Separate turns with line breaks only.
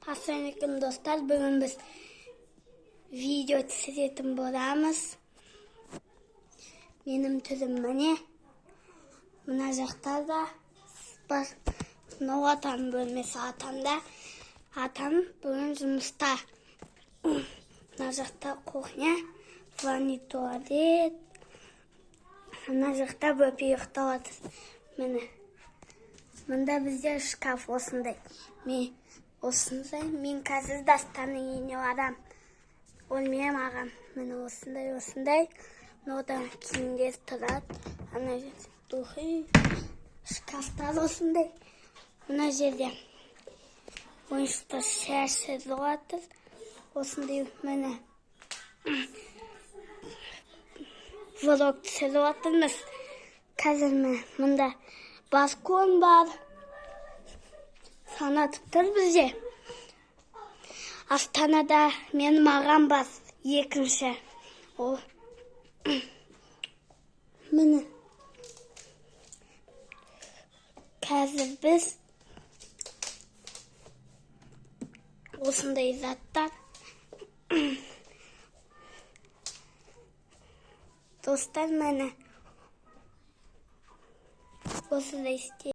Ассалаумағалейкум достар, бүгін біз видео түсіретін боламыз. Менің түрім міне. Мына жақта да бар. Мынау атам бөлмесі атамда. Атам бүгін жұмыста. Мына жақта кухня, ванный туалет. Мына жақта бөпе ұйықтап жатыр. Міне. Мында бізде шкаф осындай. Мен қазір Дастанның үйіне барам. Ол менің ағам. Міне осындай. Мынадан киімдер тұрады. Ана жерде духи, шкафтар осындай. Мына жерде ойыншықтар шашылып жатыр. Осындай міне влог түсіріп жатырмыз. Қазір мында балкон бар. Санатып тұр бізде. Астанада менің ағам бар, екінші. Ол міне. Қазір біз осындай заттар. Достар, міне осындай істейді.